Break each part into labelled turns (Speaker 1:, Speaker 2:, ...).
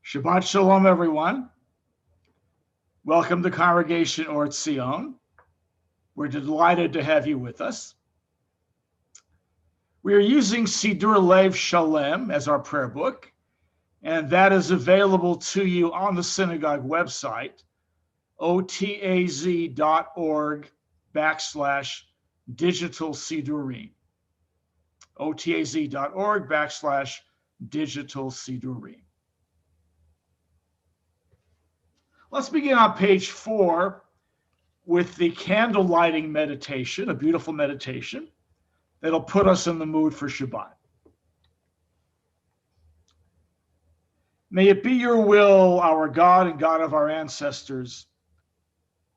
Speaker 1: Shabbat Shalom, everyone. Welcome to Congregation or Tzion. We're delighted to have you with us. We are using Sidur Lev Shalem as our prayer book, and that is available to you on the synagogue website, otaz.org/digital sidurim. otaz.org/digital sidurim. Let's begin on page 4 with the candle lighting meditation, a beautiful meditation that'll put us in the mood for Shabbat. May it be your will, our God and God of our ancestors,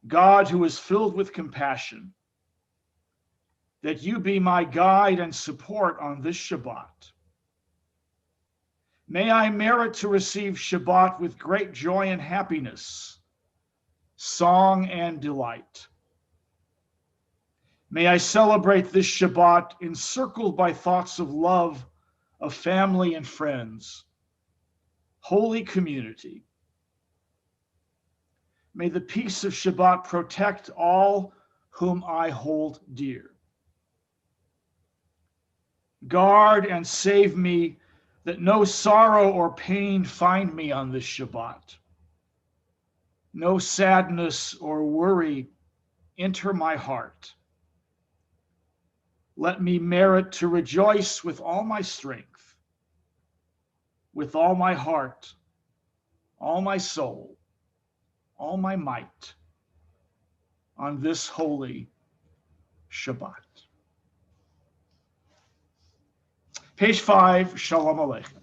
Speaker 1: God who is filled with compassion, that you be my guide and support on this Shabbat. May I merit to receive Shabbat with great joy and happiness, song and delight. May I celebrate this Shabbat encircled by thoughts of love, of family and friends, holy community. May the peace of Shabbat protect all whom I hold dear. Guard and save me, that no sorrow or pain find me on this Shabbat. No sadness or worry enter my heart. Let me merit to rejoice with all my strength, with all my heart, all my soul, all my might on this holy Shabbat. Page 5, Shalom Aleichem.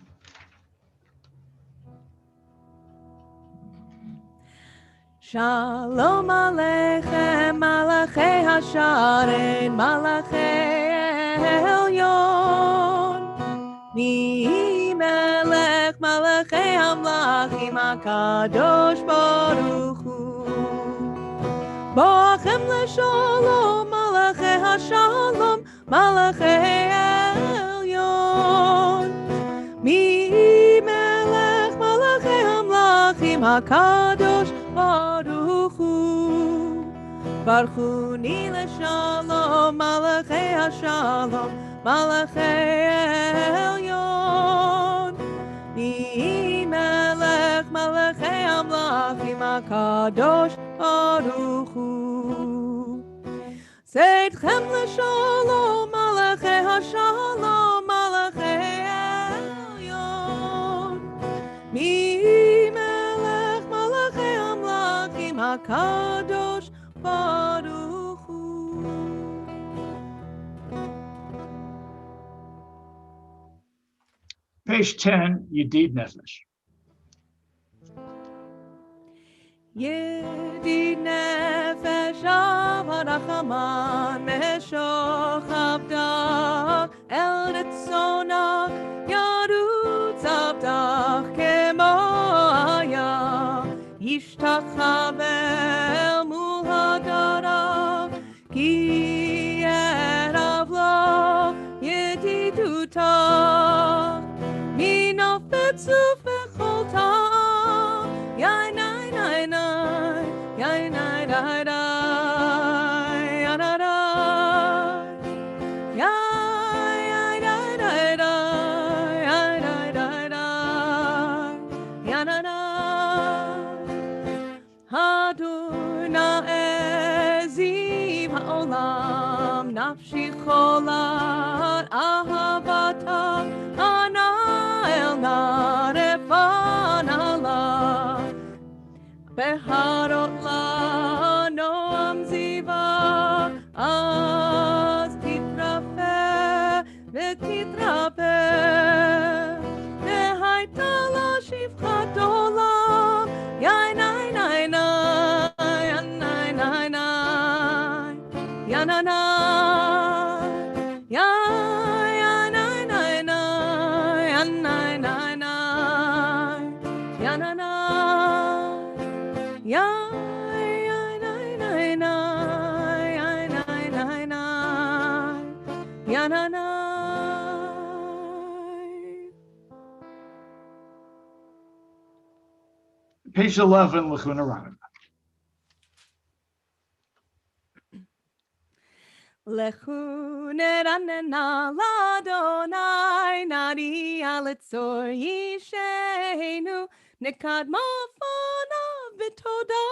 Speaker 2: Shalom Aleichem, Malachei Hasharet, Malachei Elyon. Mi Melech, Malachei Hamlachim, HaKadosh Baruch Hu. Boachem LeShalom, Malachei Hashalom, Malachei Elyon. Mi Melech, Malachei Hamlachim, HaKadosh Baruch Hu. Baruchuni LeShalom, Malachei Hashalom, Malachei Elyon. Mi Melech, Malachei Hamlachim, HaKadosh Baruch Hu. Seitchem LeShalom, Malachei Hashalom, Malachei Elyon. Mi Melech, Malachei Hamlachim, HaKadosh Baruch Hu.
Speaker 1: Page 10, Yedid Nefesh.
Speaker 2: Yedid Nefesh Avarachaman Meshoch Avdach El Netzonach Yarutz Avdach Kemo Aya Yishtachavel Mul Hadarav Ki Erav Lo Yedidutach Minofetzu Vechol Ta'am Yai Nai Nai Nai Yai Nai Nai Nai Yai Nai Nai Yai Nai Nai Yai Nai Nai Yai Nai Nai Adonai Ziv Ha'olam Nafshi Cholat Ahavatam Ana El Narefan Allah Beharot La Noam Ziva Az Titrafe Vetitrafe Vehaita La Shivchat Olam Yai Nai Nai Nai Yan Nai Nai Nai Yan Nai Nai Yan Nai Nai Nai Yan Nai Nai Nai Yan Nai Nai Yan
Speaker 1: Page 11, Lechuna Ranan.
Speaker 2: Lechuna Ranana Ladonai Nari Alitzor Yishenu Nekad Mafana Vitoda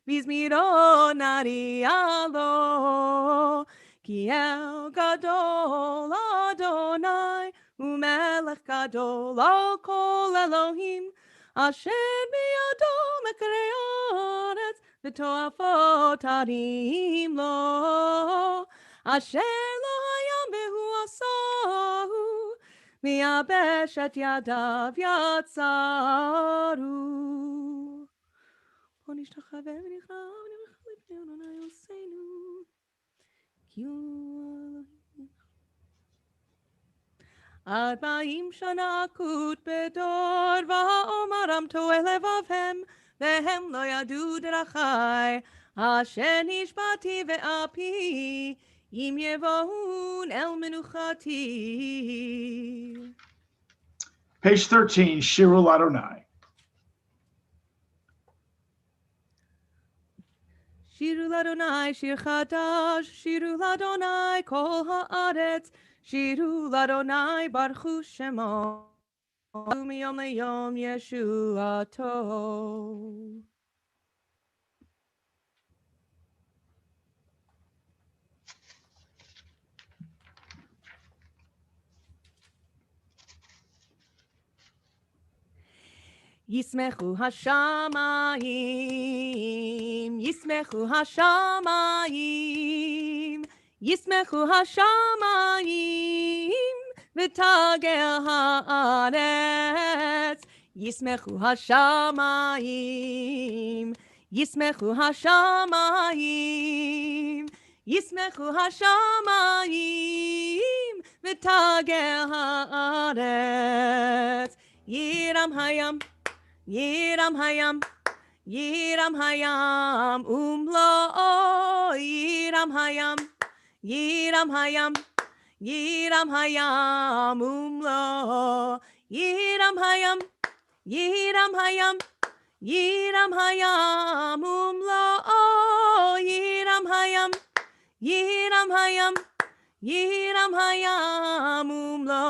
Speaker 2: Vizmiro Nari Alo Kiel Gadol Adonai Umelech Gadol Al Kol Elohim Asher Biyado Mekarei Haaretz V'toafot harim lo Asher lo hayam behu asahu Miyabesh et yadav yatzaru Po nishtachave v'nichrav v'nimcha lifnei Adonai Yoseinu Ki hu Elohim Arba'im shana akut bedor va'omaram toeh levavhem vehem lo yadu derachai asher nishbati ve'api im yevohun el menuchati.
Speaker 1: Page 13, Shirul Adonai.
Speaker 2: Shiru ladonai shir chadash, shiru ladonai kol haaretz, shiru ladonai baruch shemo, miyom leyom yeshuato. Yismechu hashamayim, Yismechu hashamayim, Yismechu hashamayim, v'tagel haaretz. Yismechu hashamayim, Yismechu hashamayim, Yismechu hashamayim, v'tagel haaretz. Yiram hayam, Yiram hayam, Yiram hayam, umlo, Yiram hayam, Yiram hayam, Yiram hayam, umlo, Yiram hayam, Yiram hayam, Yiram hayam, umlo, Yiram hayam, Yiram hayam, Yiram hayam, umlo,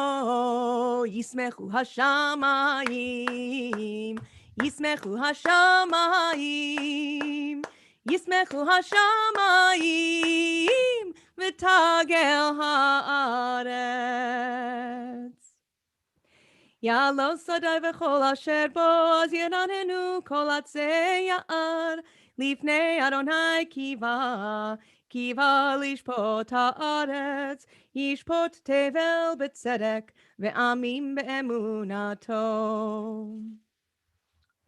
Speaker 2: Yismechu hashamayim, Yismechu hashamayim, Yismechu hashamayim, v'tagel haaretz. Yalo sadai v'chol asher boz yeranenu kol atzei ya'ar, lifnei Adonai kiva, kiva lishpot haaretz, yishpot tevel b'tzedek, ve'amim be'emunato.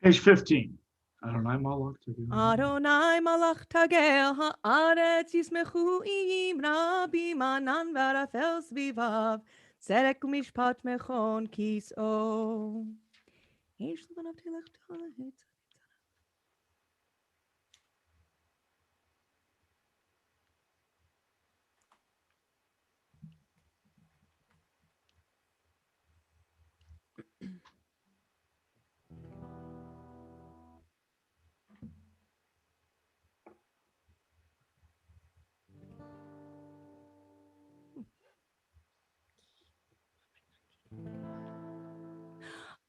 Speaker 1: Page 15, Adonai Malach Tagel.
Speaker 2: Adonai malach tagel haaretz yismechu im rabim anan v'arafel svivav tzedek u'mishpat mechon kis'o. Yesh lebanav telech taleh.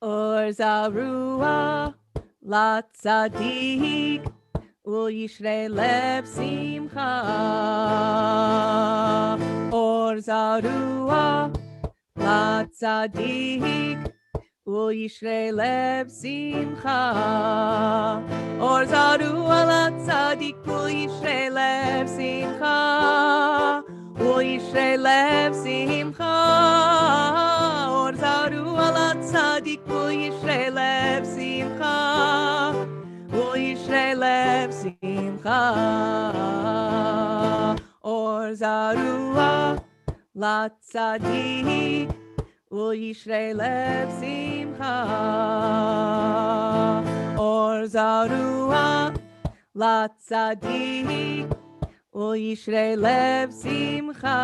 Speaker 2: Or zarua la tzadik ul yishrei lev simcha. Or zarua la tzadik ul yishrei lev simcha. Or zarua la tzadik ul yishrei lev simcha. Ul yishrei lev simcha. Or zarua la tzadik ul yishrei lev simcha. Ul yishrei lev simcha. Or zarua la tzadik ul yishrei lev simcha. Or zarua la tzadik ul yishrei lev simcha.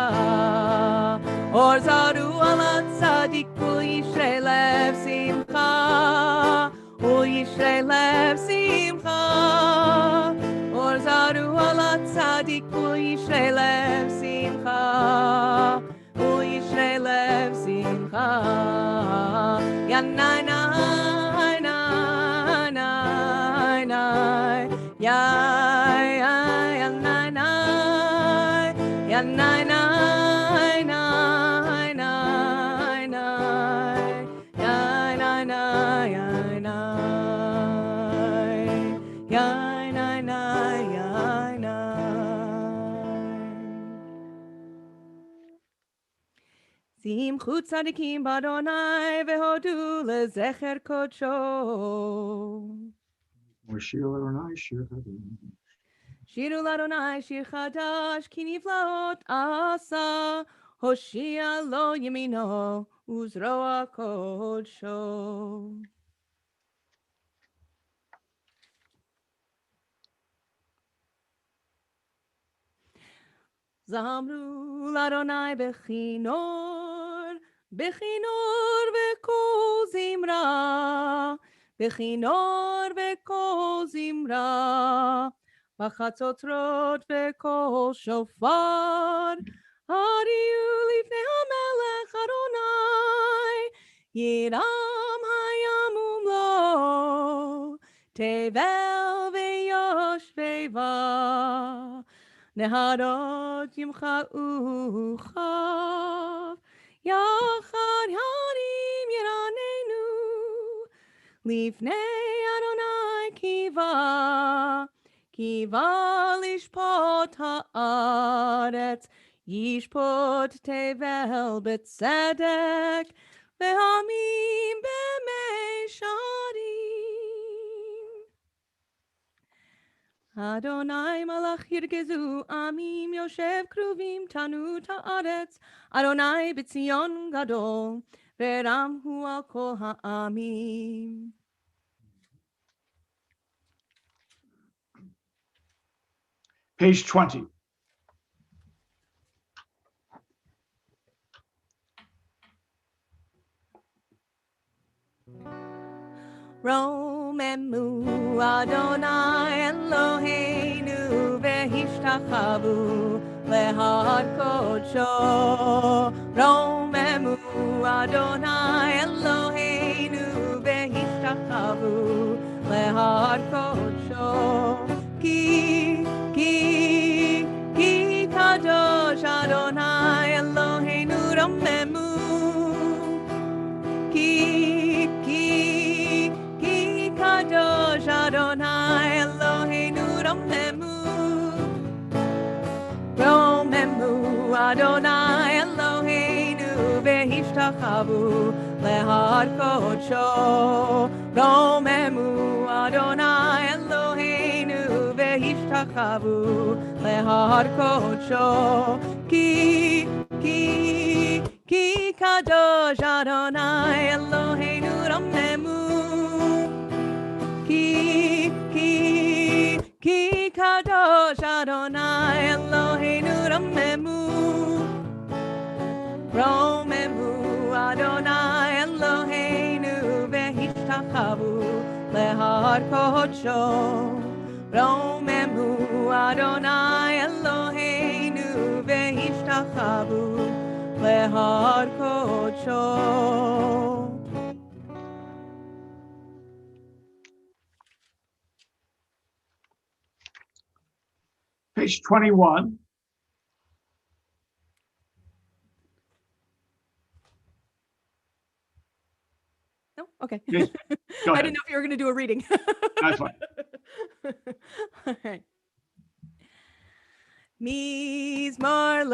Speaker 2: Or zarua la tzadik ul yishrei lev simcha. Ul ישרי לב שמחה, אור זרו על הצדיק, וישרי לב שמחה, וישרי לב שמחה, ינאי נאי נאי נאי נאי, ינאי נאי נאי, ינאי נאי נאי נאי נאי, ינאי נאי נאי נאי, ינאי נאי נאי. שמחו צדיקים באדוני והודו לזכר קודשו.
Speaker 1: ושיר אדוני שיר חדש.
Speaker 2: שירו לאדוני שיר חדש, כי נפלאות עשה, הושיע לו ימינו וזרוע קודשו. זמרו לאדוני בכינור, בכינור בקול זמרה, בכינור בקול זמרה, בחצוצרות בקול שופר, הודיעו לפני המלך אדוני, ירם הים ומלואו, תבל ויושביה. נהרות ימחאו כף, יחד הרים ירננו, לפני אדוני קיווה לשפוט הארץ, ישפוט תבל בצדק, ועמים במישרים. אדוני מלך ירגזו, עמים יושב קרובים תנו את הארץ, אדוני בציון גדול, ורם הוא על כל העמים.
Speaker 1: Page 20.
Speaker 2: רוממו אדוני אלוהינו והשתחוו להר קודשו. רוממו אדוני אלוהינו והשתחוו להר קודשו. כי קדוש אדוני אלוהינו רוממו. קדוש אדוני אלוהינו רוממו. רוממו אדוני אלוהינו והשתחוו להר קודשו. רוממו אדוני אלוהינו והשתחוו להר קודשו. כי קדוש אדוני אלוהינו רוממו. כי קדוש אדוני אלוהינו רוממו. רוממו אדוני אלוהינו והשתחוו להר קודשו. רוממו אדוני אלוהינו והשתחוו להר קודשו.
Speaker 1: Page 21.
Speaker 2: No? Okay.
Speaker 1: Yes. Go
Speaker 2: I
Speaker 1: ahead.
Speaker 2: didn't know if you were going to do a reading.
Speaker 1: That's fine.
Speaker 2: All right. Mizmor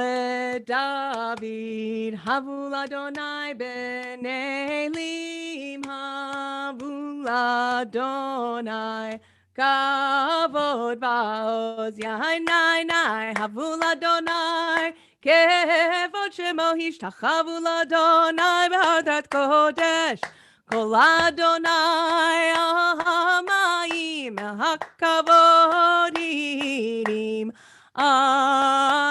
Speaker 2: LeDavid, Havul Adonai ben Elim, Havul Adonai, Kavod Vaoz, Yainai Nai, Havul Adonai, Kevod Shemo Hishtachavul Adonai, B'Hadrat Kodesh, Kol Adonai, Ahamayim, HaKavod Hirim,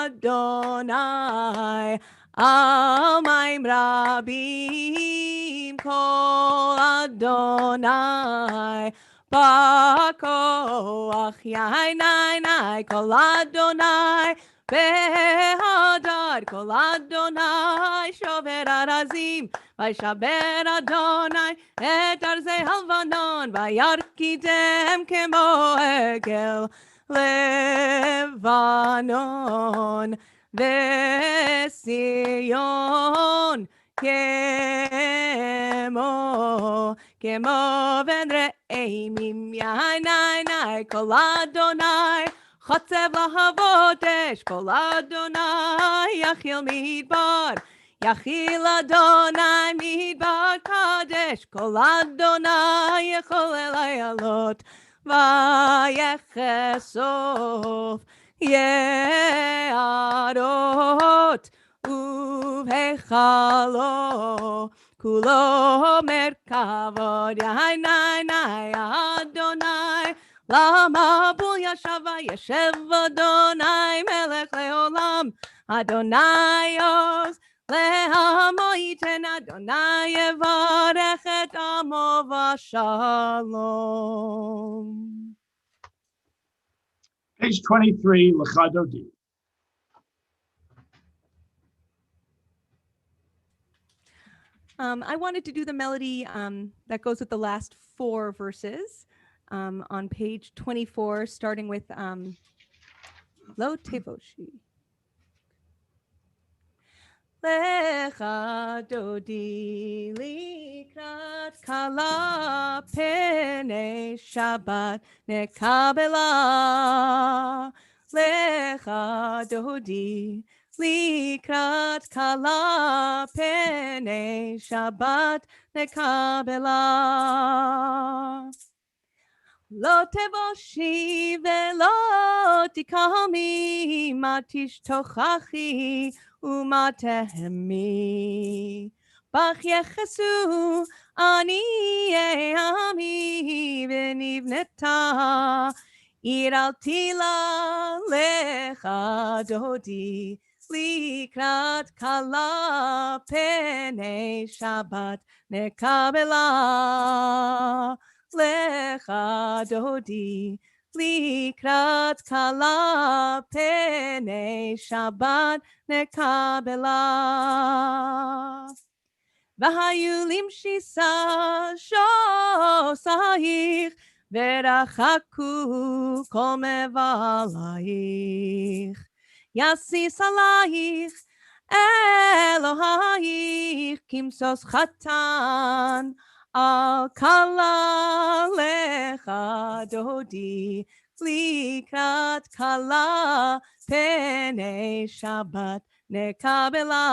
Speaker 2: Adonai, Almaim Rabim, Kol Adonai, בכוח יעיני כל אדוני בהדר כל אדוני שובר ארזים וישבר אדוני את ארזי הלבנון וירקידם כמו עגל לבנון וציון כמו בן רעמים יעיני כל אדוני חוצב להבות אש כל אדוני יחיל מדבר יחיל אדוני מדבר קדש כל אדוני יכול לעלות ויחשוף יערות ובהיכלו כולו מרכבות יעיני אדוני למבול ישב וישב אדוני מלך לעולם אדוני עוז לעמו ייתן אדוני יברך את עמו בשלום.
Speaker 1: Page 23, Lecha Dodi.
Speaker 2: I wanted to do the melody that goes with the last 4 verses on page 24, starting with Lo Tevoshi. Lecha Dodi likrat kala pene Shabbat nekabela. Lecha Dodi likrat kala pene Shabbat nekabela. Lo tevoshi velo tikami matish tochachi umatehemi bach yechesu ani ami venivneta iraltila lecha dodi likrat kala pene Shabbat nekabela. Lecha dodi likrat kala pene Shabbat nekabela. Vahayu limshisa shosayich verachaku kol mevalayich yasis alayich Elohayich kimsos chatan Al kala lecha dodi likrat kala pene Shabbat nekabela.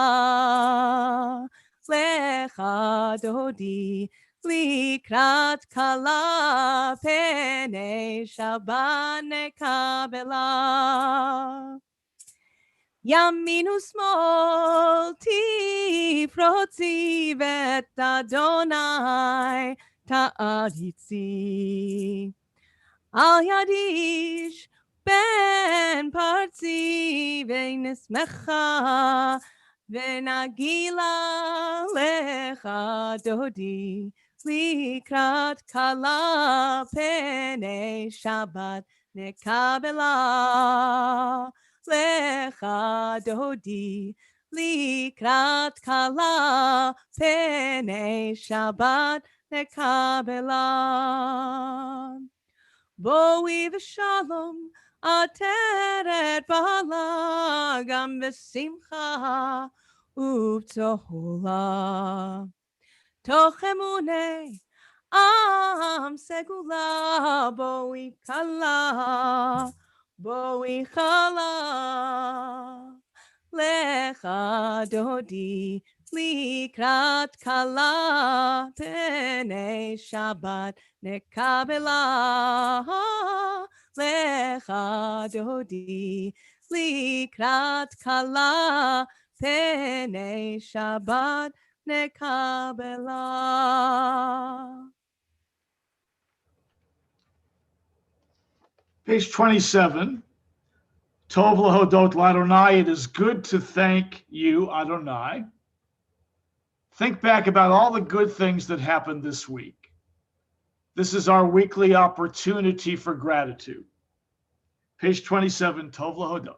Speaker 2: Lecha dodi likrat kala pene Shabbat nekabela. Yaminu smol tifrotzi vet Adonai ta'aritzi al yadish ben partzi v'nismecha v'nagila lecha dodi likrat kala pene Shabbat nekabela. Lecha dodi likrat kala pene Shabbat nekabela. Boi v'shalom ateret bala gam v'simcha uv'tohola toch emune am segula boi kala Boi chala lecha dodi likrat kala pene Shabbat nekabela. Lecha dodi likrat kala pene Shabbat nekabela.
Speaker 1: Page 27. Tov lahodot l'Adonai. It is good to thank you, Adonai. Think back about all the good things that happened this week. This is our weekly opportunity for gratitude. Page 27, Tov Lahodot.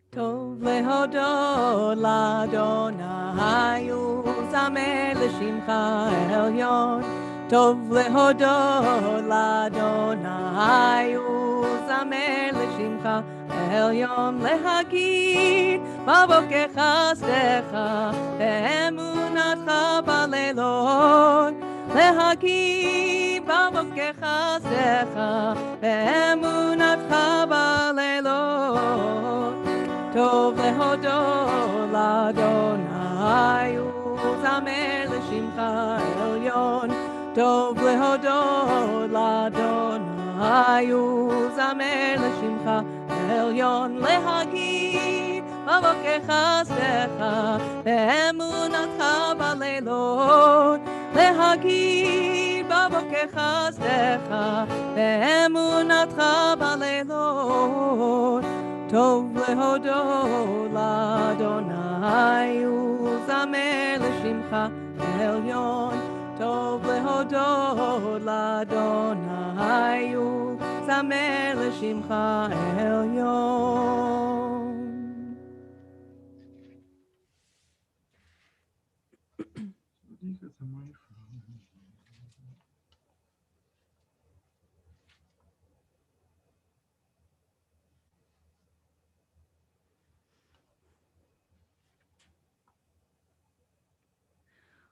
Speaker 2: טוב להודות לאדוני ולזמר לשמך העליון. טוב להודות לאדוני ולזמר לשמך העליון. להגיד בבוקר חסדך ואמונתך בלילות. להגיד בבוקר חסדך ואמונתך בלילות. טוב להודות לאדוני ולזמר לשמך העליון. טוב להודות לאדוני ולזמר לשמך העליון. להגיד בבוקר חסדך ואמונתך בלילות. להגיד בבוקר חסדך ואמונתך בלילות. טוב להודות לאדוני ולזמר לשמך העליון. טוב להודות לאדוני ולזמר לשמך העליון.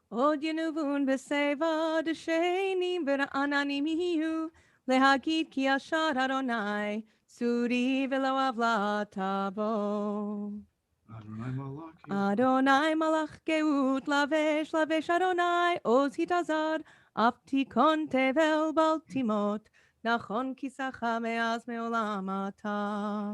Speaker 2: עוד ינובון בשיבה דשנים ורעננים יהיו, להגיד כי ישר אדוני צורי ולא עוולה תבוא. אדוני מלאך גאות לבש לבש אדוני עוז התעזר, אף תיכון תבל בל תימות, נכון כיסך מאז מעולם אתה.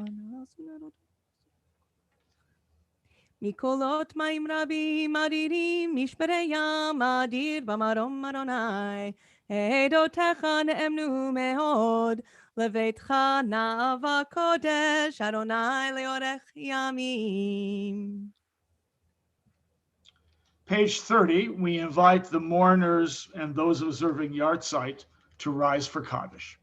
Speaker 2: מקולות מים רבים אדירים, משברי ים אדיר במרום אדוני. עדותיך נאמנו מאוד, לביתך נאווה קודש, אדוני לאורך ימים.
Speaker 1: Page 30, we invite the mourners and those observing Yartzeit to rise for Kaddish.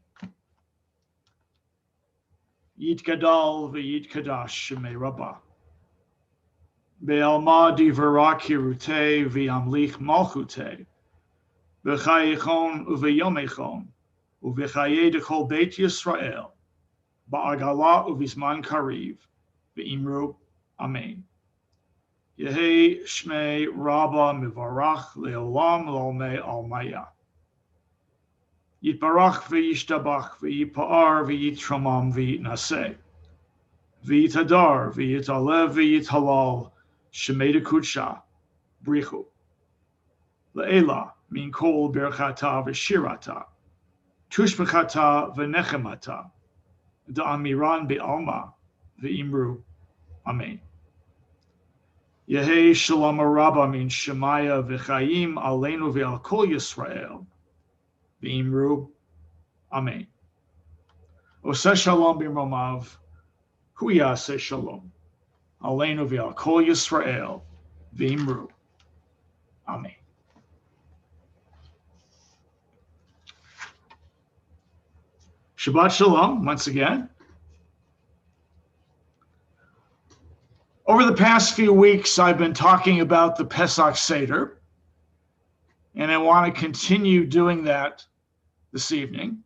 Speaker 1: Yit Gadol v'Yit Kadash Shemei Rabbah. Be'alma divara kirute v'yamlich malchute. V'chayechon u'v'yomechon. U'v'chaye dechol Beit Yisrael. Ba'agala u'v'zman kariv. V'imru. Amen. Yehi Shmei Rabba Mivarach Leolam Lolme Almaya. Yitbarach v'yishtabach v'yipa'ar v'yitramam v'yitnaseh. V'yitadar v'yitalev v'yithalal Shemei Kudsha Brichu. Le'ela min kol berchata v'shirata. Tushbechata v'nechemata. Da'amiran be'alma v'imru. Amen. Yehi Shalom Rabba min Shemaya v'chayim aleinu v'al kol Yisrael v'imru. Amen. Oseh Shalom b'romav hu yaseh Shalom aleinu v'al kol Yisrael v'imru. Amen. Shabbat Shalom once again. Over the past few weeks, I've been talking about the Pesach Seder, and I want to continue doing that this evening.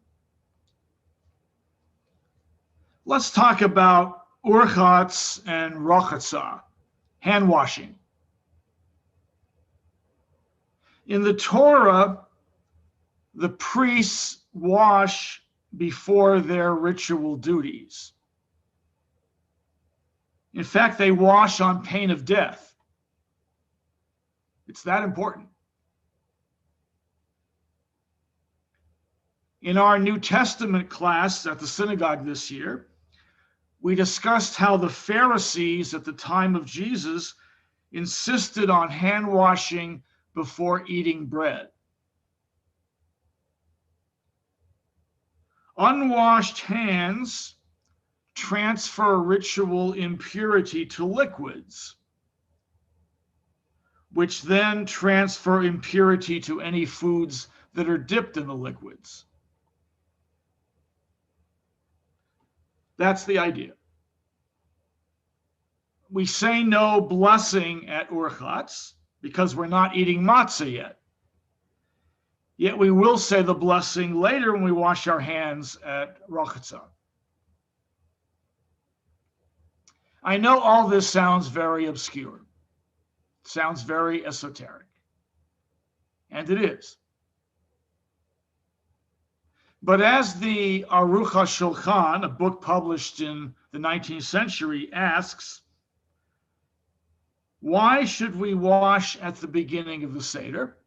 Speaker 1: Let's talk about urchatz and rochatza, hand washing. In the Torah, the priests wash before their ritual duties. In fact, they wash on pain of death. It's that important. In our New Testament class at the synagogue this year, we discussed how the Pharisees at the time of Jesus insisted on hand washing before eating bread. Unwashed hands transfer ritual impurity to liquids, which then transfer impurity to any foods that are dipped in the liquids. That's the idea. We say no blessing at Urchatz because we're not eating matzah yet. Yet we will say the blessing later when we wash our hands at Rochatza. I know all this sounds very obscure. It sounds very esoteric. And it is. But as the Aruch HaShulchan, a book published in the 19th century, asks, why should we wash at the beginning of the Seder?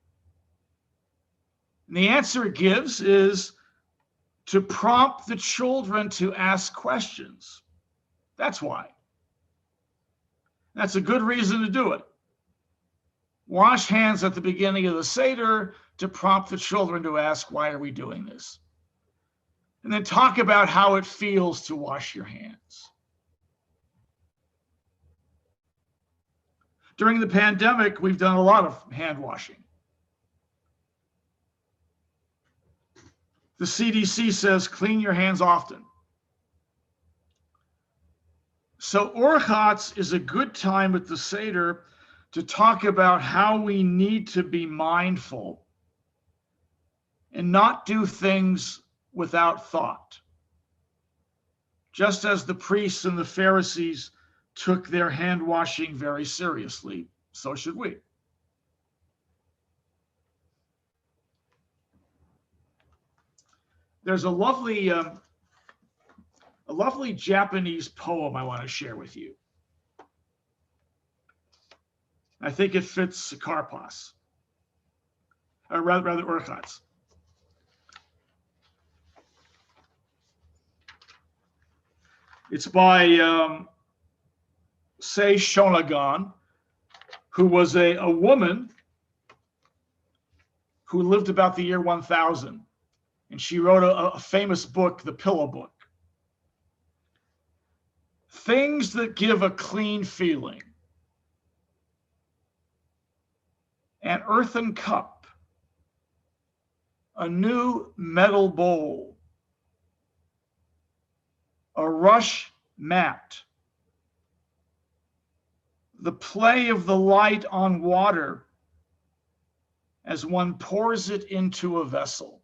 Speaker 1: And the answer it gives is to prompt the children to ask questions. That's why. That's a good reason to do it. Wash hands at the beginning of the Seder to prompt the children to ask, why are we doing this? And then talk about how it feels to wash your hands. During the pandemic, we've done a lot of hand washing. The CDC says clean your hands often. So Urchatz is a good time at the Seder to talk about how we need to be mindful and not do things without thought. Just as the priests and the Pharisees took their hand washing very seriously, so should we. There's a lovely Japanese poem I want to share with you. I think it fits Karpas, or rather Urchatz. It's by Sei Shonagon, who was a woman who lived about the year 1000. And she wrote a famous book, The Pillow Book. Things that give a clean feeling. An earthen cup, a new metal bowl, a rush mat, the play of the light on water as one pours it into a vessel,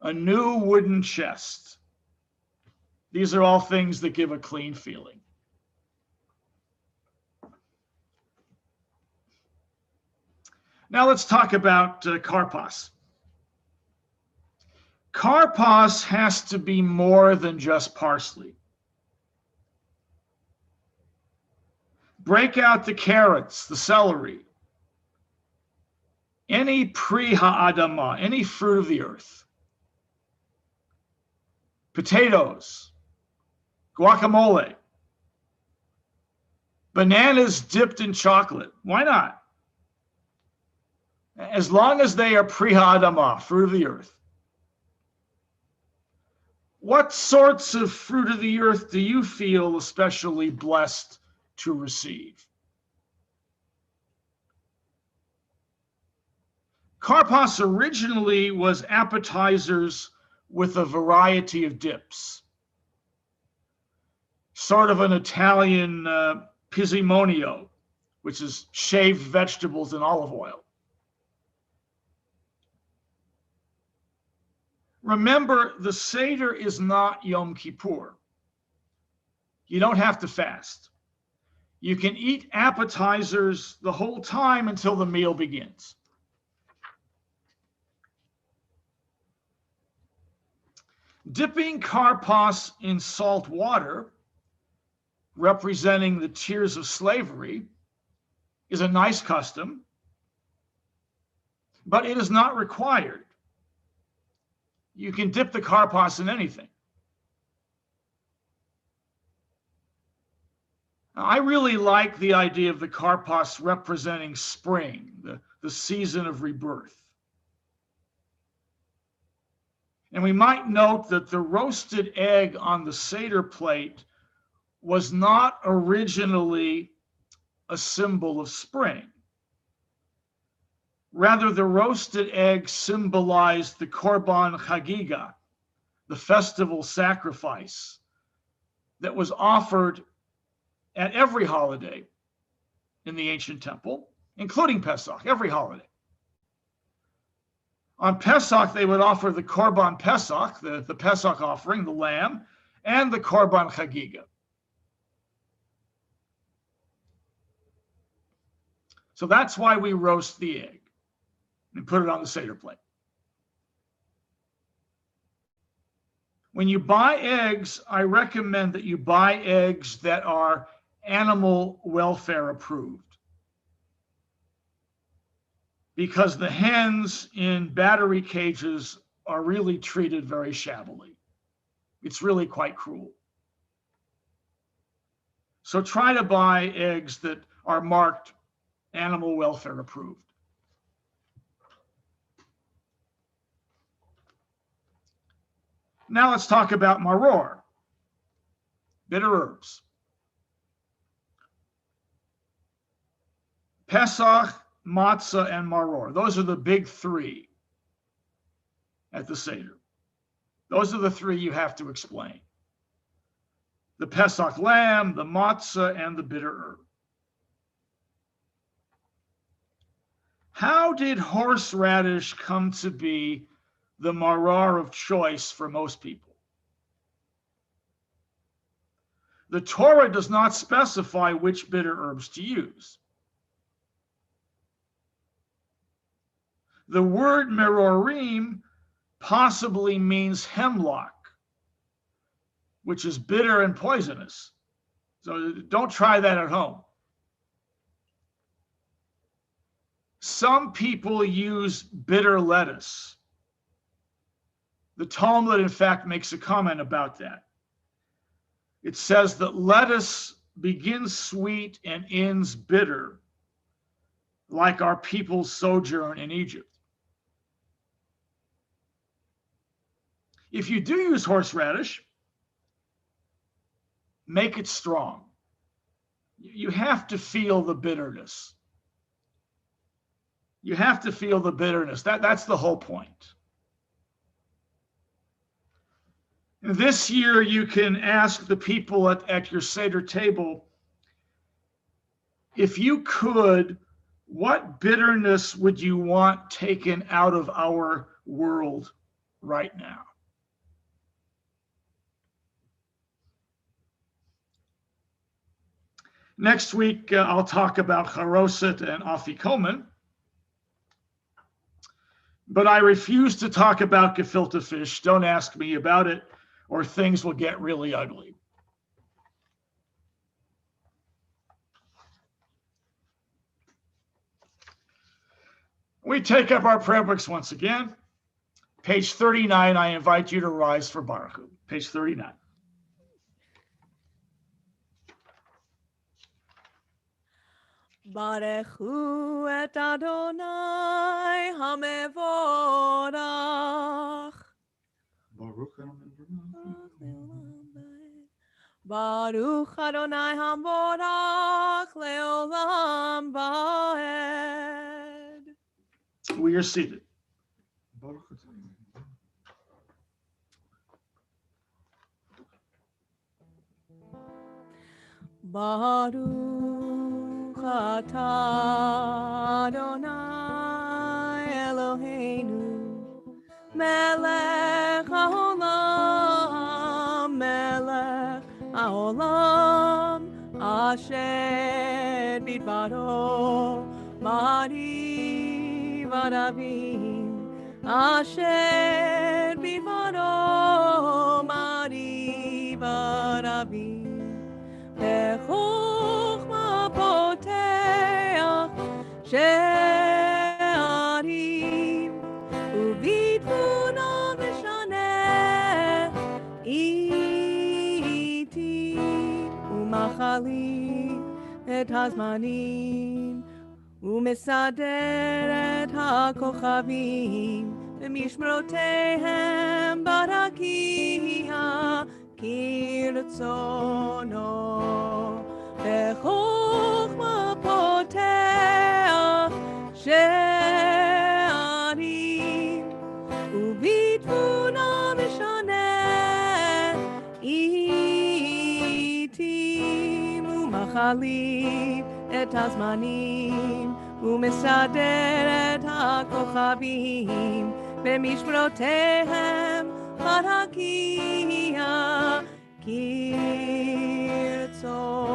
Speaker 1: a new wooden chest. These are all things that give a clean feeling. Now let's talk about Karpas. Karpas has to be more than just parsley. Break out the carrots, the celery, any pri ha'adama, any fruit of the earth, potatoes, guacamole, bananas dipped in chocolate. Why not? As long as they are pri ha'adama, fruit of the earth. What sorts of fruit of the earth do you feel especially blessed to receive? Karpas originally was appetizers with a variety of dips, sort of an Italian pizzimonio, which is shaved vegetables in olive oil. Remember, the Seder is not Yom Kippur. You don't have to fast. You can eat appetizers the whole time until the meal begins. Dipping karpas in salt water, representing the tears of slavery, is a nice custom, but it is not required. You can dip the karpas in anything. Now, I really like the idea of the karpas representing spring, the season of rebirth. And we might note that the roasted egg on the Seder plate was not originally a symbol of spring. Rather, the roasted egg symbolized the Korban Chagiga, the festival sacrifice that was offered at every holiday in the ancient temple, including Pesach, every holiday. On Pesach, they would offer the Korban Pesach, the Pesach offering, the lamb, and the Korban Chagiga. So that's why we roast the egg and put it on the Seder plate. When you buy eggs, I recommend that you buy eggs that are animal welfare approved, because the hens in battery cages are really treated very shabbily. It's really quite cruel. So try to buy eggs that are marked animal welfare approved. Now let's talk about maror, bitter herbs. Pesach, matzah, and maror. Those are the big three at the Seder. Those are the three you have to explain. The Pesach lamb, the matzah, and the bitter herb. How did horseradish come to be the maror of choice for most people? The Torah does not specify which bitter herbs to use. The word merorim possibly means hemlock, which is bitter and poisonous. So don't try that at home. Some people use bitter lettuce. The Talmud, in fact, makes a comment about that. It says that lettuce begins sweet and ends bitter, like our people's sojourn in Egypt. If you do use horseradish, make it strong. You have to feel the bitterness. You have to feel the bitterness. That's the whole point. This year, you can ask the people at your Seder table, if you could, what bitterness would you want taken out of our world right now? Next week, I'll talk about charoset and afikomen, but I refuse to talk about gefilte fish. Don't ask me about it, or things will get really ugly. We take up our prayer books once again. Page 39, I invite you to rise for Baruch Hu. Page 39.
Speaker 2: Baruch Hu et Adonai hamevorach. Baruch Adonai hamevorach leolam vaed.
Speaker 1: We are seated.
Speaker 2: Baruch atah Adonai Eloheinu melech haolam asher bidbaro mari vadavim asher bidbaro mari vadavim בחוכמה פותח שערים ובתבונה משנה עיתים ומחלים את הזמנים ומסדר את הכוכבים ומשמרותיהם ברקיע כרצונו, בחוכמה פותח שערים, ובתבונה משנה עיתים, ומחליף את הזמנים, ומסדר את הכוכבים, במשמרותיהם ברקיע כרצונו.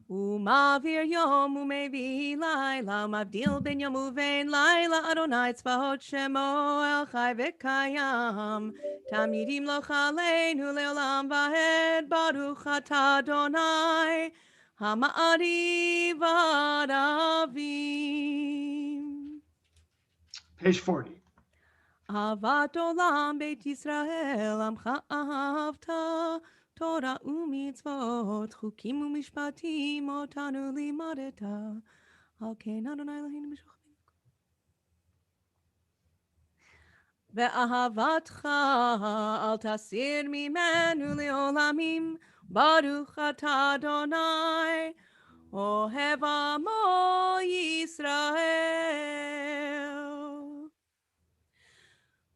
Speaker 2: ומעביר יום ומביא לילה, ומבדיל בין יום ובין לילה, אדוני צבאות שמו אל חי וקיים, תמיד ימלוך עלינו לעולם ועד, ברוך אתה אדוני המעריב ערבים.
Speaker 1: Page 40.
Speaker 2: אהבת עולם בית ישראל, עמך אהבת, תורה ומצוות, חוקים ומשפטים, אותנו לימדת, על כן אדוני אלוהינו משוכבים. ואהבתך אל תסיר ממנו לעולמים, ברוך אתה אדוני, אוהב עמו ישראל.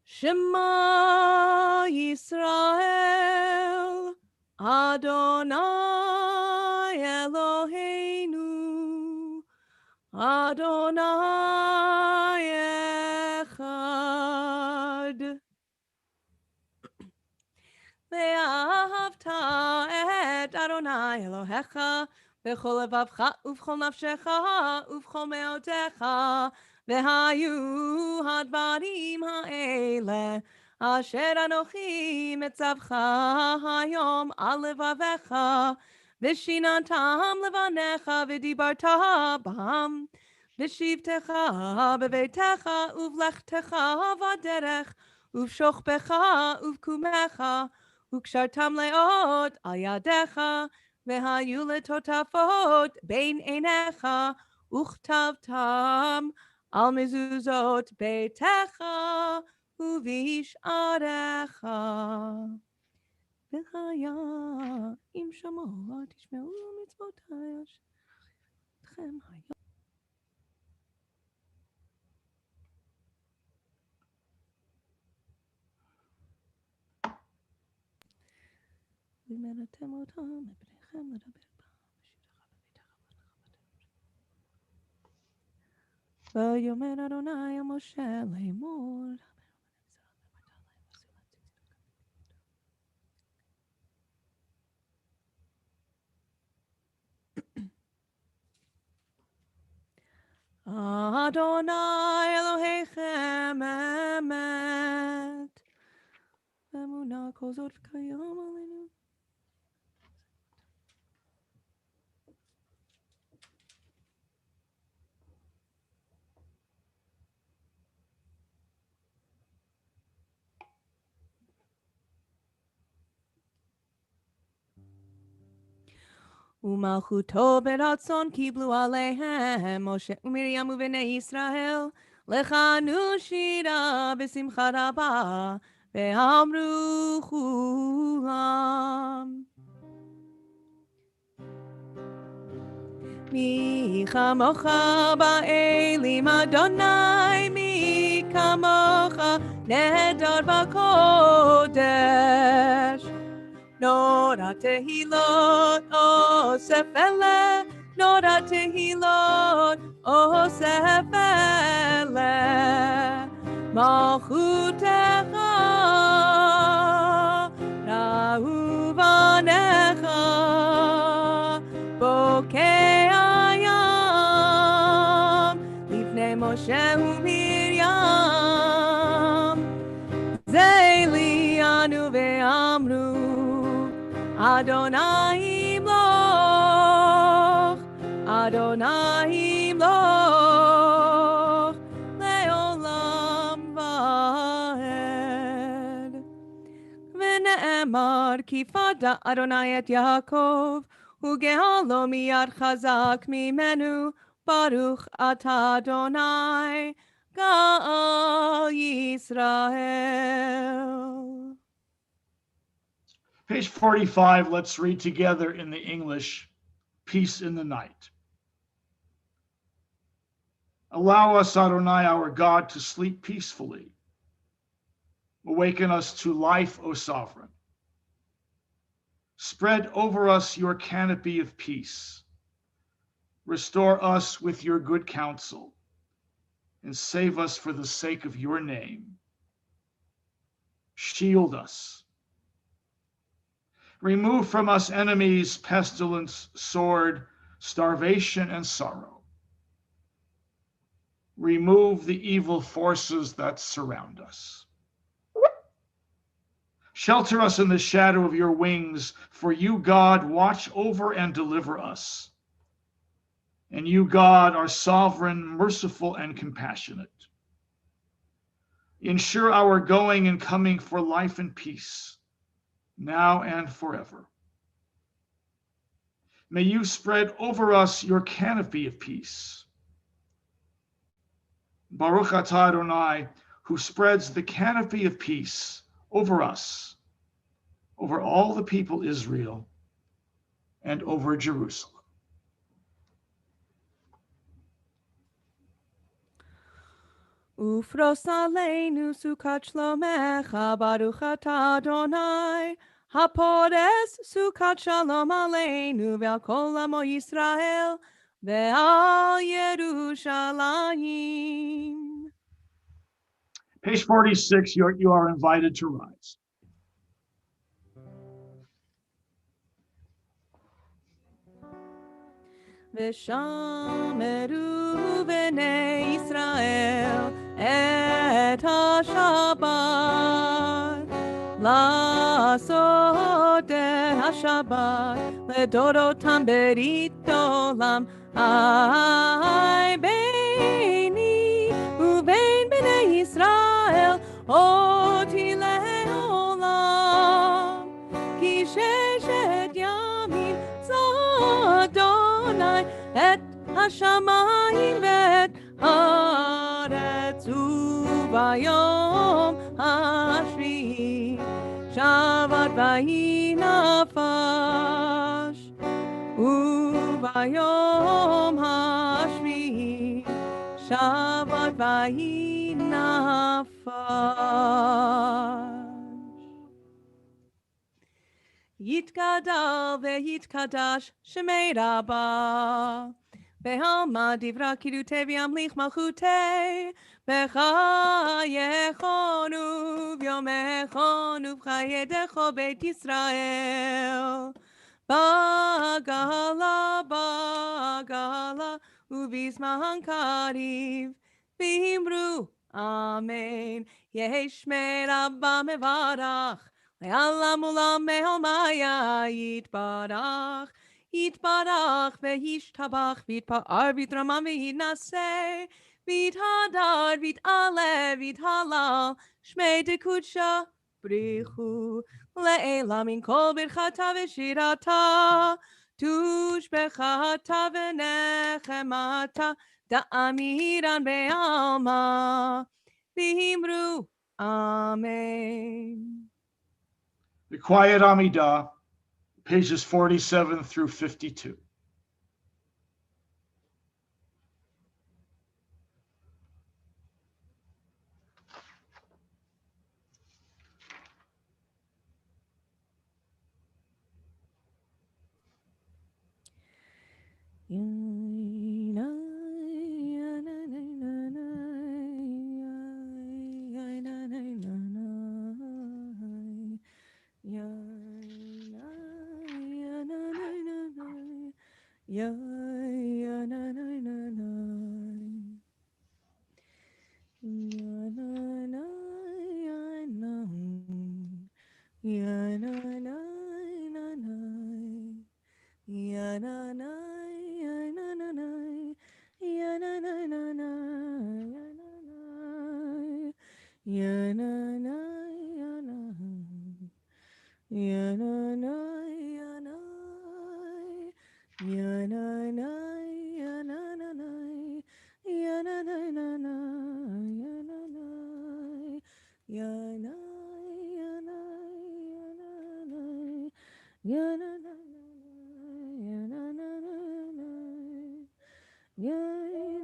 Speaker 2: שמע ישראל, אדוני אלוהינו, אדוני אחד. ואהבת את אדוני אלוהיך בכל לבבך ובכל נפשך ובכל מאודך, והיו הדברים האלה אשר אנוכי מצווך היום על לבביך, ושיננתם לבניך ודיברת בם, בשבתך בביתך ובלכתך בדרך, ובשוכבך ובקומך, וקשרתם לאות על ידיך, והיו לטוטפות בין עיניך, וכתבתם על מזוזות ביתך ובשעריך. והיה אם שמוע תשמעו מצוותיי אתכם היום. ומנתם אותם לבניכם לדבר בה, ויאמר אדוני אל משה לאמור, אדוני אלוהיכם אמת, ואמונה כל זאת כיום עלינו. ומלכותו ברצון קיבלו עליהם משה ומרים ובני ישראל, לחנו שירה בשמחה רבה, ואמרו כולם, מי כמוך באלים אדוני, מי כמוך נהדר בקודש. נורא תהילות אוסף אלה, נורא תהילות אוסף אלה, מלכותך ראו בניך, בוקע ים לפני משה ומרים, זה ליאנו ואמרו, אדוני ימלוך, אדוני ימלוך, לעולם ועד. ונס אמר כי פדה אדוני את יעקב, וגאלו מיד חזק ממנו, ברוך אתה אדוני, גאל ישראל.
Speaker 1: Page 45, let's read together in the English, Peace in the Night. Allow us, Adonai, our God, to sleep peacefully. Awaken us to life, O Sovereign. Spread over us your canopy of peace. Restore us with your good counsel, and save us for the sake of your name. Shield us. Remove from us enemies, pestilence, sword, starvation, and sorrow. Remove the evil forces that surround us. Shelter us in the shadow of your wings, for you, God, watch over and deliver us. And you, God, are sovereign, merciful, and compassionate. Ensure our going and coming for life and peace, now and forever. May you spread over us your canopy of peace. Baruch atah Adonai, who spreads the canopy of peace over us, over all the people Israel, and over Jerusalem.
Speaker 2: ופרוס עלינו סוכת שלומך, ברוך אתה אדוני, הפורס סוכת שלום עלינו ועל כל עמו ישראל ועל ירושלים.
Speaker 1: Page 46, you are invited to rise.
Speaker 2: ושמרו בני ישראל את השבת, לעשות את השבת לדורותם ברית עולם. היי ביני ובין בני ישראל אותי לעולם, כי ששת ימים אדוני את השמיים ואת הארץ, וביום השביעי שבת ויהי נפש, וביום השביעי שבת ויהי נפש. יתגדל ויתקדש שמי רבה, בהלמה דברה קידותי וימליך מלכותי, בחייכון וביומכון ובחייתך בית ישראל, בגלה בגלה ובזמן קריב, ואמרו אמן. יהי שמי רבה מברך, לעולם עולם מהלמיה יתברך, יתברך וישתבח ויתפאר ויתרומם ויתנשא, ויתהדר ויתעלה ויתהלל, שמי דקודשה בריחו לעילם, מן כל ברכתה ושירתה, תושבחתה ונחמתה, דאמירן בעלמא, ואמרו אמן.
Speaker 1: The Quiet Amidah, pages 47 through 52.
Speaker 2: Yananai, yananai, yananai, yananai, yanai, yanai, yananai, yananai, yananai,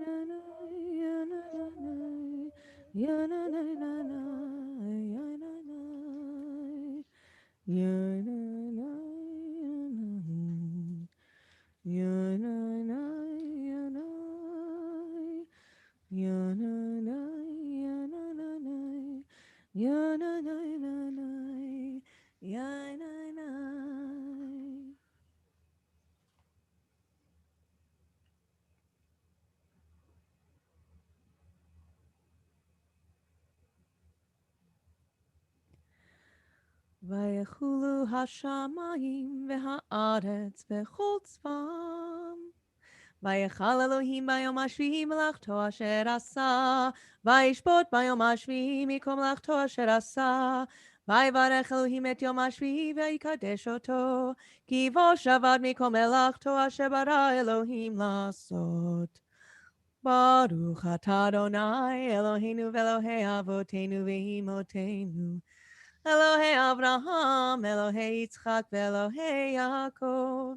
Speaker 2: yananai, yananai, yananai, yananai. Yananai, yanai, yananai, yananai, yananai, yananai. ויחולו השמיים והארץ בכל צבאם. ויכל אלוהים ביום השביעי מלאכתו אשר עשה, וישפוט ביום השביעי מכל מלאכתו אשר עשה. ויברך אלוהים את יום השביעי ויקדש אותו, כי בו שבת מכל מלאכתו אשר ברא אלוהים לעשות. ברוך אתה אדוני אלוהינו ואלוהי אבותינו ואמותינו, אלוהי אברהם, אלוהי יצחק ואלוהי יעקב,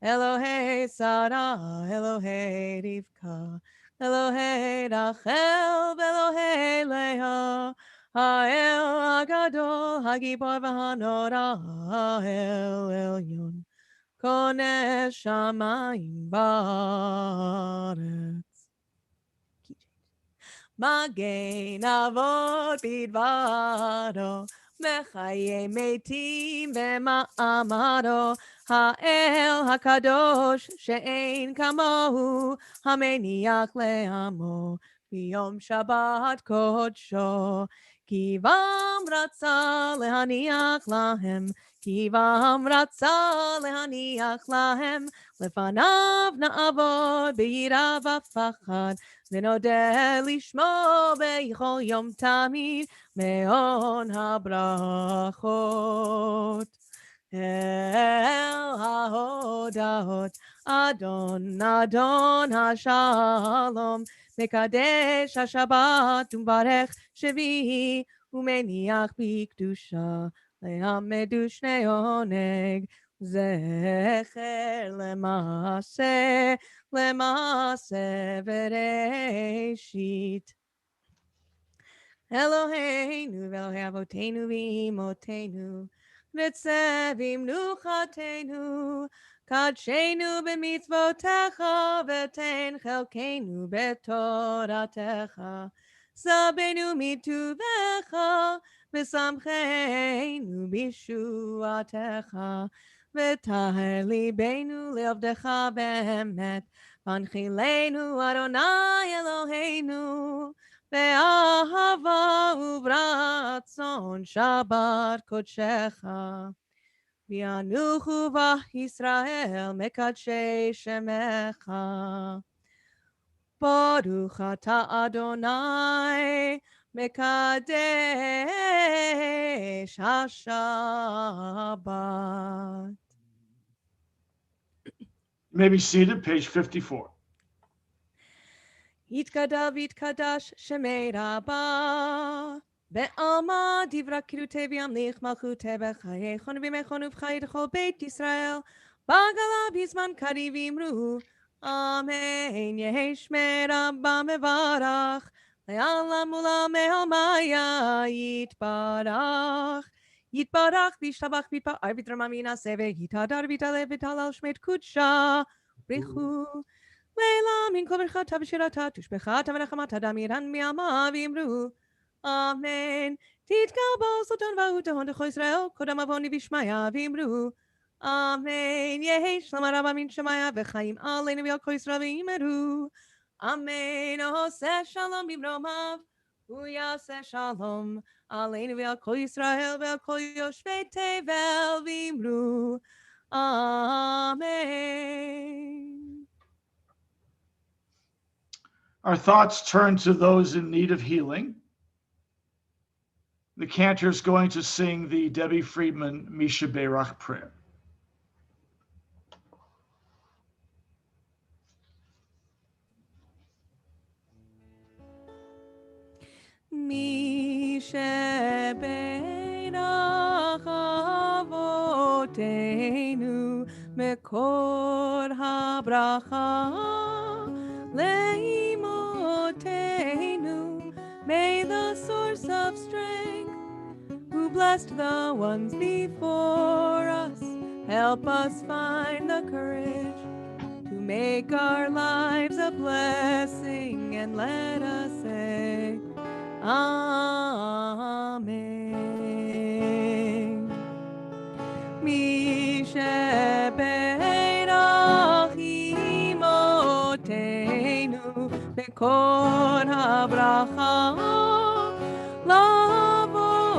Speaker 2: אלוהי שרה, אלוהי רבקה, אלוהי רחל ואלוהי לאה, האל הגדול, הגיבור והנורא, האל עליון, כונס שמיים בארץ. מגן אבות בדברו, מחיי מתים במאמרו, האל הקדוש שאין כמוהו, המניח לעמו ביום שבת קודשו. כי בם רצה להניח להם, כי בם רצה להניח להם, לפניו נעבוד ביראה ופחד, ונודה לשמו בכל יום תמיד, מהון הברכות. אל ההודעות, אדון אדון השלום, מקדש השבת ומברך שביעי, ומניח בקדושה לעמדו שני עונג, זכר למעשה, למעשה בראשית. אלוהינו ואלוהי אבותינו ואמותינו, מצא במנוחתנו, קדשנו במצוותיך ותן חלקנו בתורתך, סבנו מטובך ושמחנו בישועתך, וטהר ליבנו לעבדך באמת, והנחילנו אדוני אלוהינו, באהבה וברצון שבת קודשך. וינוחו בישראל מקדשי שמך. ברוך אתה אדוני מקדש השבת.
Speaker 1: You may be seated, page 54.
Speaker 2: יתגדל ויתקדש שמי רבה, בעלמא דברה קירותי וימליך מלכותי בחייכון ובימיכון ובחיי לכל בית ישראל, בגלה בזמן קריב אמרו, אמן. יהי שמי רבה מברך, לעלם ולעמיה יתברך. יתברך וישתבח ויתפאר ויתרומם וינשא ויתהדר ויתעלה ותהלל שמי קודשה, ברכו. לילה מן כל ברכתה ושירתה, תושבחתה ונחמתה דמירן מעמה ואמרו, אמן. תתקבל סולטן והוד לכל ישראל, קודם עווני ושמיה ואמרו, אמן. יהי שלום רבה מן שמיה וחיים עלינו ועל כל ישראל ואמרו, אמן. עושה שלום במרומיו, הוא יעשה שלום עלינו ועל כל ישראל ועל כל יושבי תבל ואמרו, אמן.
Speaker 1: Our thoughts turn to those in need of healing. The cantor is going to sing the Debbie Friedman Misha Berach prayer.
Speaker 2: שבין אבותינו מקור הברכה לאמותינו. May the source of strength, who blessed the ones before us, help us find the courage to make our lives a blessing, and let us say Amen. Mi shebeirach imotenu bekor habracha lavotenu.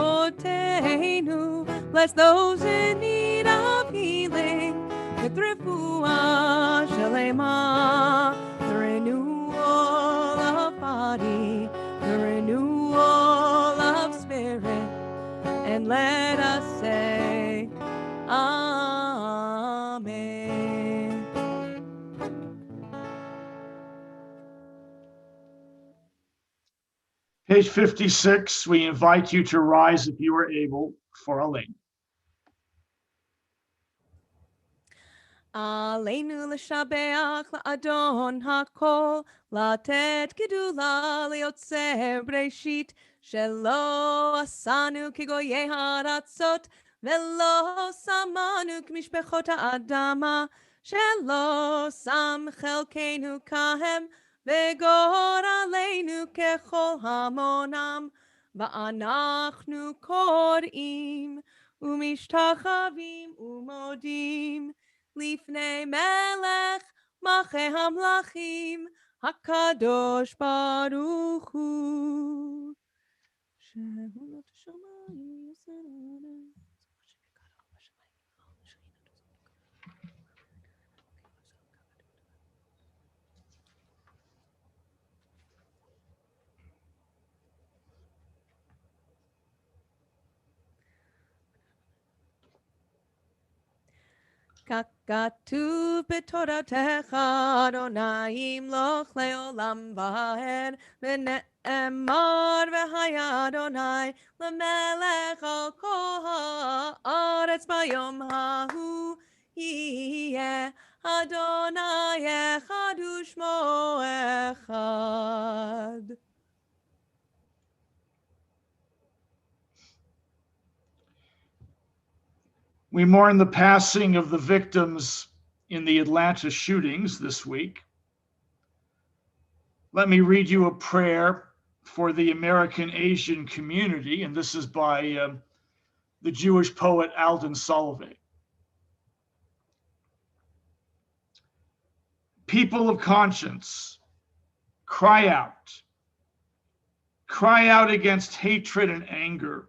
Speaker 2: Bless those in need of healing with refuah shalema, the renewal of body, the renewal of spirit, and let us say Amen.
Speaker 1: Page 56, we invite you to rise if you are able for Aleinu.
Speaker 2: עלינו לשבח לאדון הכל, לתת גדולה ליוצר בראשית, שלא עשנו כגויי הארצות, ולא שמנו כמשפחות האדמה, שלא שם חלקנו כהם, וגורלנו ככל המונם. ואנחנו קוראים ומשתחווים ומודים לפני מלך מלכי המלכים, הקדוש ברוך הוא. שהוא השמיים יסרנה. ככתוב בתורתך אדוני ימלוך לעולם ועד, ונאמר והיה אדוני למלך על כל הארץ ביום ההוא, יהיה אדוני אחד ושמו אחד.
Speaker 1: We mourn the passing of the victims in the Atlanta shootings this week. Let me read you a prayer for the American Asian community, and this is by the Jewish poet Alden Sullivan. People of conscience, cry out. Cry out against hatred and anger.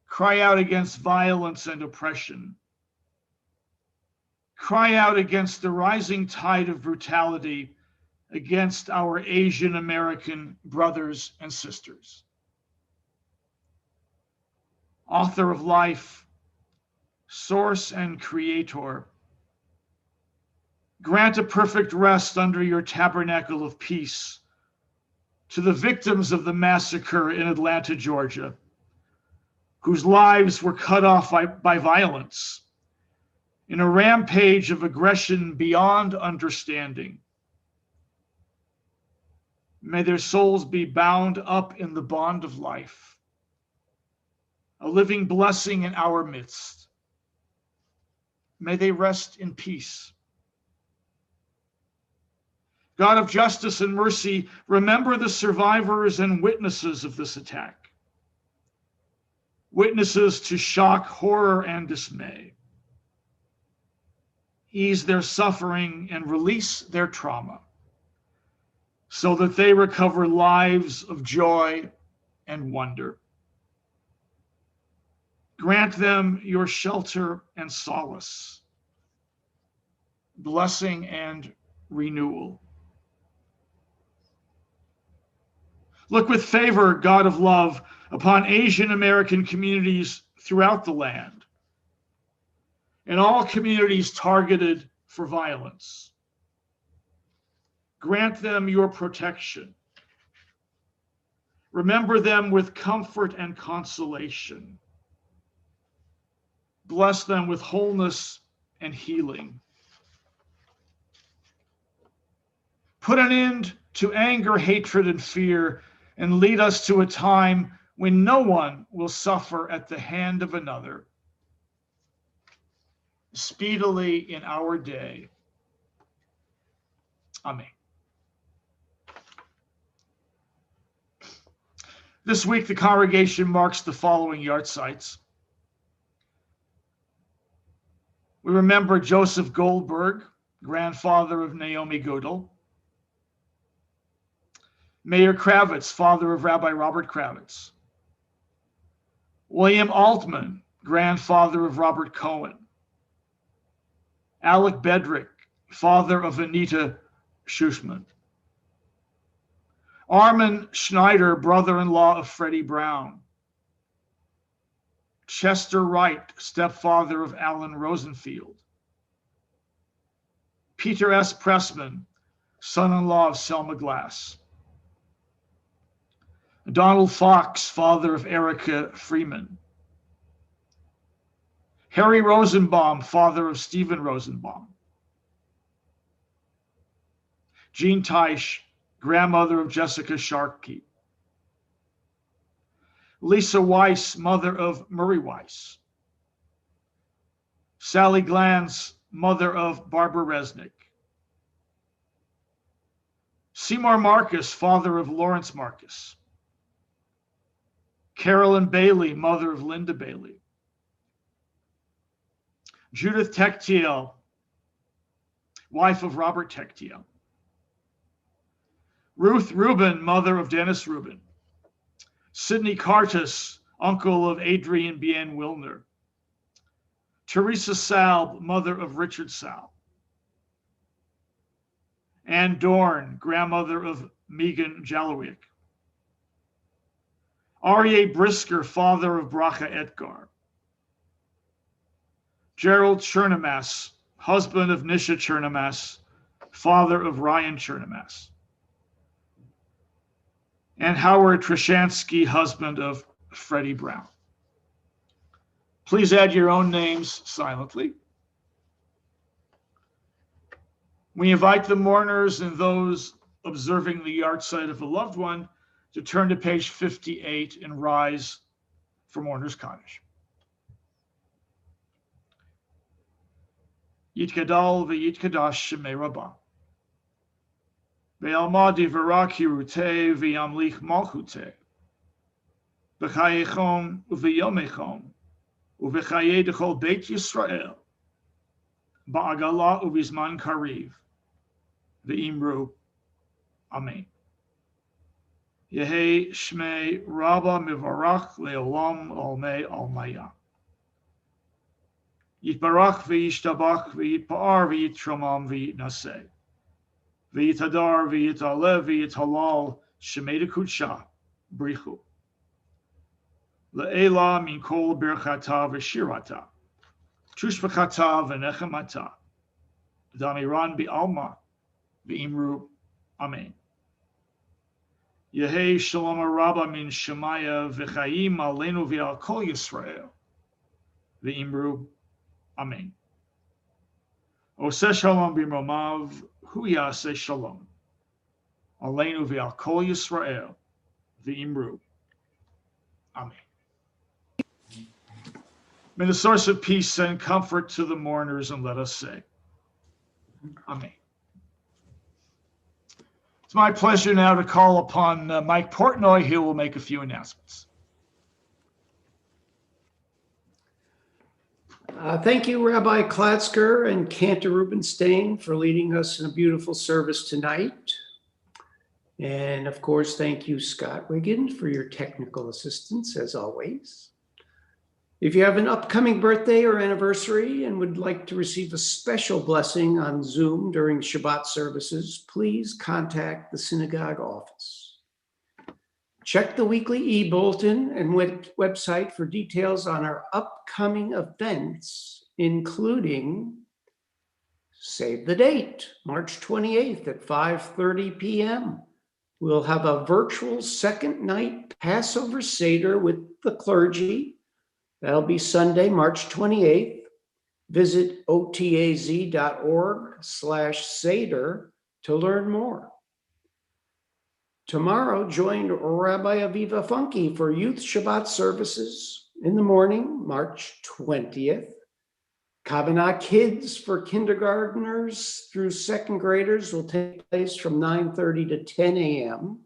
Speaker 1: Cry out against violence and oppression. Cry out against the rising tide of brutality against our Asian American brothers and sisters. Author of life, source and creator, grant a perfect rest under your tabernacle of peace to the victims of the massacre in Atlanta, Georgia, whose lives were cut off by violence in a rampage of aggression beyond understanding. May their souls be bound up in the bond of life, a living blessing in our midst. May they rest in peace. God of justice and mercy, remember the survivors and witnesses of this attack. Witnesses to shock, horror, and dismay. Ease their suffering and release their trauma so that they recover lives of joy and wonder. Grant them your shelter and solace, blessing and renewal. Look with favor, God of love, upon Asian American communities throughout the land and all communities targeted for violence. Grant them your protection. Remember them with comfort and consolation. Bless them with wholeness and healing. Put an end to anger, hatred, and fear, and lead us to a time when no one will suffer at the hand of another. Speedily in our day. Amen. This week, the congregation marks the following yahrzeits. We remember Joseph Goldberg, grandfather of Naomi Goodall. Mayor Kravitz, father of Rabbi Robert Kravitz. William Altman, grandfather of Robert Cohen. Alec Bedrick, father of Anita Schussman. Armin Schneider, brother-in-law of Freddie Brown. Chester Wright, stepfather of Alan Rosenfield. Peter S. Pressman, son-in-law of Selma Glass. Donald Fox, father of Erica Freeman. Harry Rosenbaum, father of Stephen Rosenbaum. Jean Teich, grandmother of Jessica Sharkey. Lisa Weiss, mother of Murray Weiss. Sally Glantz, mother of Barbara Resnick. Seymour Marcus, father of Lawrence Marcus. Carolyn Bailey, mother of Linda Bailey. Judith Tectiel, wife of Robert Tectiel. Ruth Rubin, mother of Dennis Rubin. Sidney Cartus, uncle of Adrian Bien Wilner. Teresa Salb, mother of Richard Salb. Ann Dorn, grandmother of Megan Jalowiak. Aryeh Brisker, father of Bracha Edgar. Gerald Chernemas, husband of Nisha Chernemas, father of Ryan Chernemas. And Howard Trashansky, husband of Freddie Brown. Please add your own names silently. We invite the mourners and those observing the yahrzeit of a loved one to turn to page 58 and rise for Mourner's Kaddish. Yitkadal v'yitkadash shemei Rabbah. Ve'alma divara kiruteh v'yamlich malchuteh. B'chayechom u'v'yomechom u'v'chayei dechol Beit Yisrael. Ba'agala u'vizman kariv. Ve'imru. Amen. Yehi shmei Rabba mivarach le'olam olmei almaya. Yitbarach v'yishtabach v'yitpa'ar v'yitromam v'yitnaseh. V'yitadar v'yitalev v'yithalal shemei dekudsha brichu. Le'ela min kol birchata v'shirata. Tushbachata v'nechamata. Damiran bi'alma v'imru. Amen. Yehi shalom rabba min shemaya v'chayim aleinu v'al kol Yisrael. V'imru. Amen. Oseh shalom b'romav hu yaseh shalom. Aleinu v'al kol Yisrael. V'imru. Amen. May the source of peace send comfort to the mourners, and let us say, Amen. It's my pleasure now to call upon Mike Portnoy, who will make a few announcements.
Speaker 3: Thank you, Rabbi Klatzker and Cantor Rubenstein, for leading us in a beautiful service tonight. And of course, thank you, Scott Wiggin, for your technical assistance, as always. If you have an upcoming birthday or anniversary and would like to receive a special blessing on Zoom during Shabbat services, please contact the synagogue office. Check the weekly e-bulletin and website for details on our upcoming events, including, save the date, March 28th at 5:30 p.m., We'll have a virtual second night Passover Seder with the clergy. That'll be Sunday, March 28th. Visit otaz.org/Seder to learn more. Tomorrow, join Rabbi Aviva Funky for Youth Shabbat services in the morning, March 20th. Kavanah Kids for kindergartners through second graders will take place from 9:30 to 10 a.m.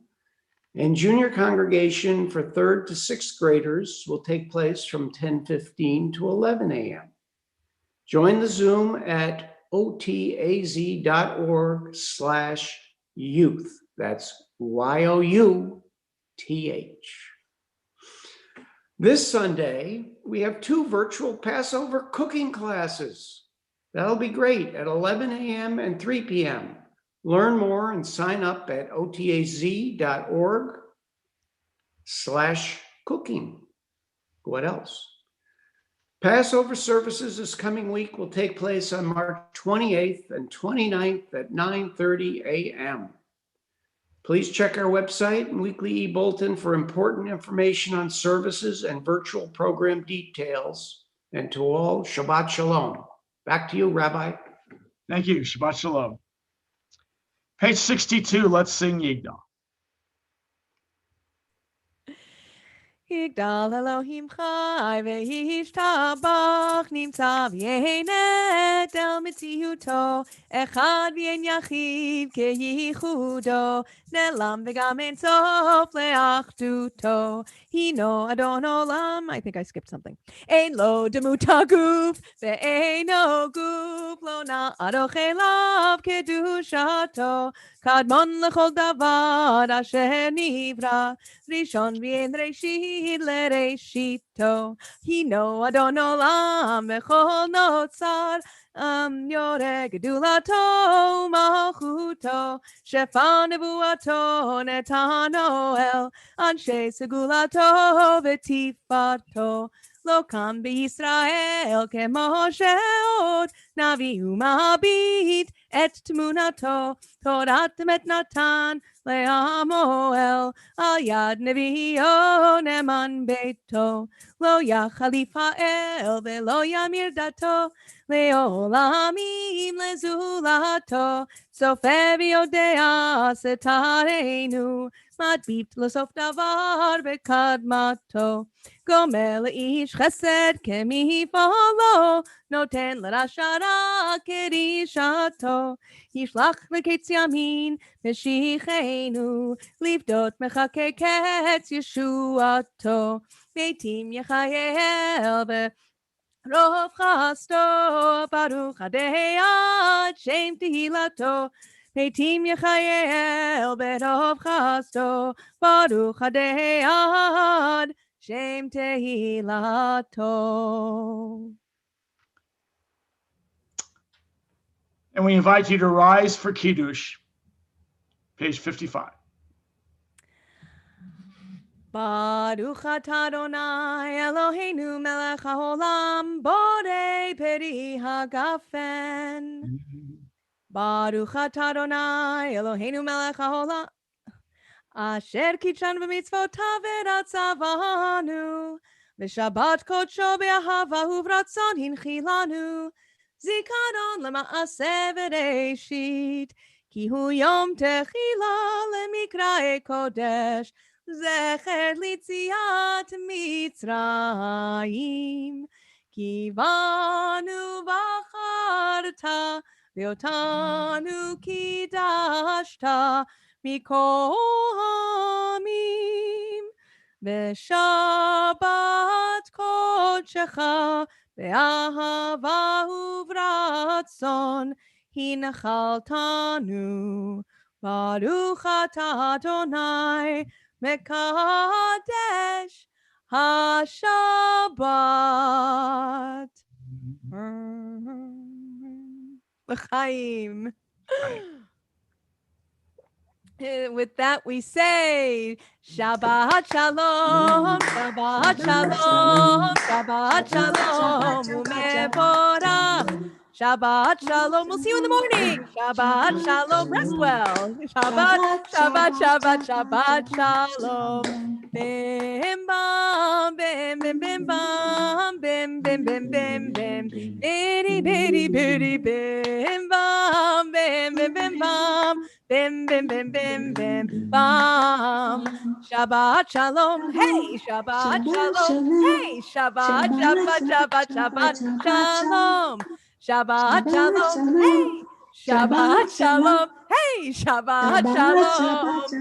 Speaker 3: And junior congregation for third to sixth graders will take place from 10:15 to 11 a.m. Join the Zoom at otaz.org/youth. That's YOUTH. This Sunday, we have 2 virtual Passover cooking classes. That'll be great at 11 a.m. and 3 p.m. Learn more and sign up at otaz.org/cooking. What else? Passover services this coming week will take place on March 28th and 29th at 9:30 a.m. Please check our website and weekly e-bulletin for important information on services and virtual program details. And to all, Shabbat Shalom. Back to you, Rabbi.
Speaker 1: Thank you. Shabbat Shalom. Page 62, let's sing Yigdal.
Speaker 2: יגדל אלוהים חי וישתבח נמצא וינט אל מציאותו אחד ואין יחיד כייחודו נעלם וגם אין סוף לאחדותו הינו אדון עולם. I think I skipped something. אין לו דמות הגוף ואינו גוף לא נערוך אליו קדושתו קדמון לכל דבר אשר נברא ראשון ואין ראשית לראשיתו הינו אדון עולם וכל נוצר יורה גדולתו ומלכותו שפע נבואתו נתנו אל אנשי סגולתו ותפארתו לא קם בישראל כמו שעוד נביא ומביט את תמונתו תורת אמת נתן לעמו על יד נביאו נאמן ביתו לא יחליף האל ולא ימיר דתו לעולמים לזולתו צופה ויודע סתרנו מדביט לסוף דבר בקדמתו גומל לאיש חסד כמפעלו נותן לרשע רע כרשעתו ישלח לקץ ימין משיחנו לפדות מחכה קץ ישועתו מתים יחייל ברוב חסדו ברוך הדעת שם תהילתו מתים יחייל ברוב חסדו ברוך הדעת שם תהילתו.
Speaker 1: And we invite you to rise for Kiddush, page 55.
Speaker 2: Baruch atah Adonai Eloheinu melech haolam borei peri hagafen. Baruch atah Adonai Eloheinu melech haolam asher kitshanu b'mitzvotav v'ratzavanu v'shabbat kodsho b'ahava uvratzon hinchilanu zikaron lema'aseh v'reishit ki hu yom techila lemikrae kodesh זכר ליציאת מצרים כי בנו בחרת ואותנו קידשת מכל העמים בשבת קודשך באהבה וברצון הנחלתנו ברוך אתה אדוני מקדש השבת לחיים. With that we say Shabbat Shalom, Shabbat Shalom, Shabbat Shalom, Umevorach, Shabbat shalom. We'll see you in the morning. Shabbat shalom. Rest well. Shabbat shalom. Bim bam, bim bim bim bam, bim bim bim bim bim, bitty bitty bitty bim bam, bim bim bim bam, bim bim bim bim bim bam. Shabbat shalom, hey, Shabbat shalom, hey, Shabbat shalom. Shabbat shalom, hey, Shabbat shalom, hey, Shabbat shalom.